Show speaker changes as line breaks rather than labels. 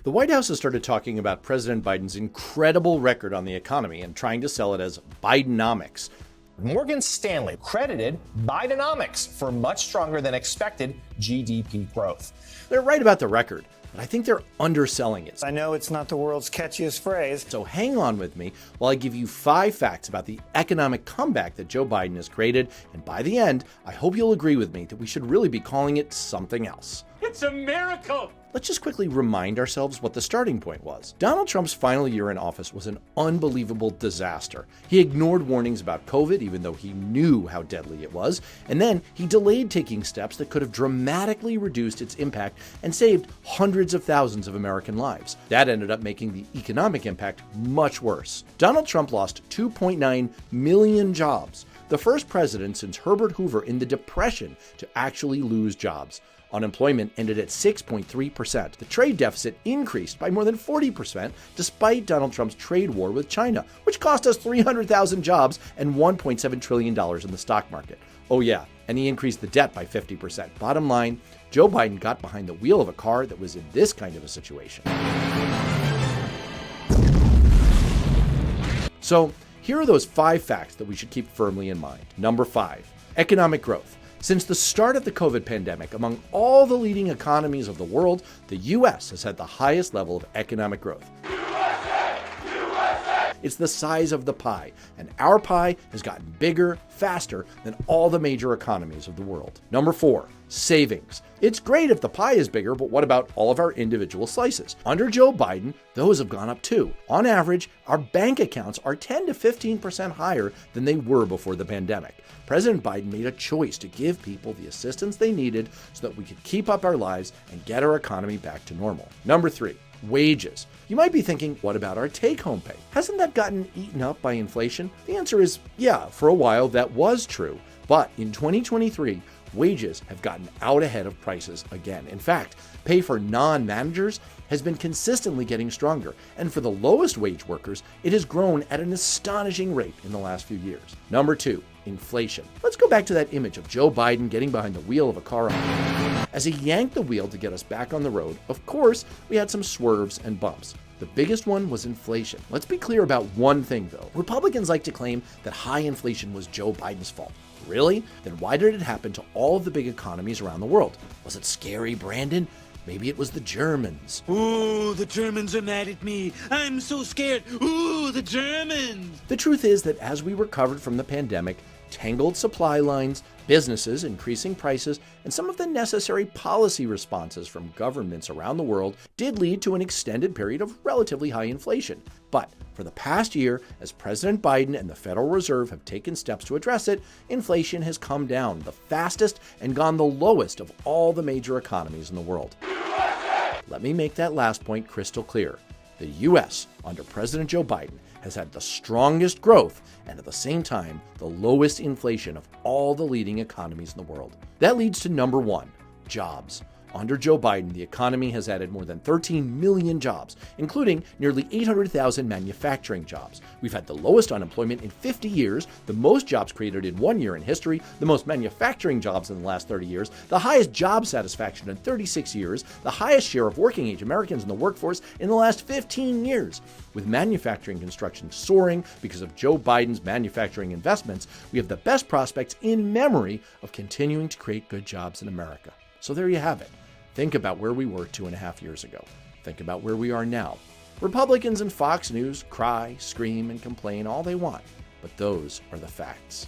The White House has started talking about President Biden's incredible record on the economy and trying to sell it as Bidenomics.
Morgan Stanley credited Bidenomics for much stronger than expected GDP growth.
They're right about the record, but I think they're underselling it.
I know it's not the world's catchiest phrase.
So hang on with me while I give you 5 facts about the economic comeback that Joe Biden has created, and by the end, I hope you'll agree with me that we should really be calling it something else.
It's a miracle!
Let's just quickly remind ourselves what the starting point was. Donald Trump's final year in office was an unbelievable disaster. He ignored warnings about COVID, even though he knew how deadly it was, and then he delayed taking steps that could have dramatically reduced its impact and saved hundreds of thousands of American lives. That ended up making the economic impact much worse. Donald Trump lost 2.9 million jobs, the first president since Herbert Hoover in the Depression to actually lose jobs. Unemployment ended at 6.3%. The trade deficit increased by more than 40% despite Donald Trump's trade war with China, which cost us 300,000 jobs and $1.7 trillion in the stock market. Oh yeah, and he increased the debt by 50%. Bottom line, Joe Biden got behind the wheel of a car that was in this kind of a situation. So here are those 5 facts that we should keep firmly in mind. Number 5, economic growth. Since the start of the COVID pandemic, among all the leading economies of the world, the U.S. has had the highest level of economic growth. It's the size of the pie, and our pie has gotten bigger, faster than all the major economies of the world. Number 4, savings. It's great if the pie is bigger, but what about all of our individual slices? Under Joe Biden, those have gone up too. On average, our bank accounts are 10 to 15% higher than they were before the pandemic. President Biden made a choice to give people the assistance they needed so that we could keep up our lives and get our economy back to normal. Number 3, wages. You might be thinking, what about our take-home pay? Hasn't that gotten eaten up by inflation? The answer is, yeah, for a while that was true. But in 2023, wages have gotten out ahead of prices again. In fact, pay for non-managers has been consistently getting stronger, and for the lowest wage workers, it has grown at an astonishing rate in the last few years. Number 2, inflation. Let's go back to that image of Joe Biden getting behind the wheel of a car. As he yanked the wheel to get us back on the road, of course, we had some swerves and bumps. The biggest one was inflation. Let's be clear about one thing, though. Republicans like to claim that high inflation was Joe Biden's fault. Really? Then why did it happen to all of the big economies around the world? Was it scary, Brandon? Maybe it was the Germans.
Ooh, the Germans are mad at me. I'm so scared. Ooh, the Germans.
The truth is that as we recovered from the pandemic, tangled supply lines, businesses increasing prices, and some of the necessary policy responses from governments around the world did lead to an extended period of relatively high inflation. But for the past year, as President Biden and the Federal Reserve have taken steps to address it, inflation has come down the fastest and gone the lowest of all the major economies in the world. Let me make that last point crystal clear. The U.S., under President Joe Biden, has had the strongest growth and at the same time, the lowest inflation of all the leading economies in the world. That leads to number 1, jobs. Under Joe Biden, the economy has added more than 13 million jobs, including nearly 800,000 manufacturing jobs. We've had the lowest unemployment in 50 years, the most jobs created in 1 year in history, the most manufacturing jobs in the last 30 years, the highest job satisfaction in 36 years, the highest share of working-age Americans in the workforce in the last 15 years. With manufacturing construction soaring because of Joe Biden's manufacturing investments, we have the best prospects in memory of continuing to create good jobs in America. So there you have it. Think about where we were 2.5 years ago. Think about where we are now. Republicans and Fox News cry, scream, and complain all they want, but those are the facts.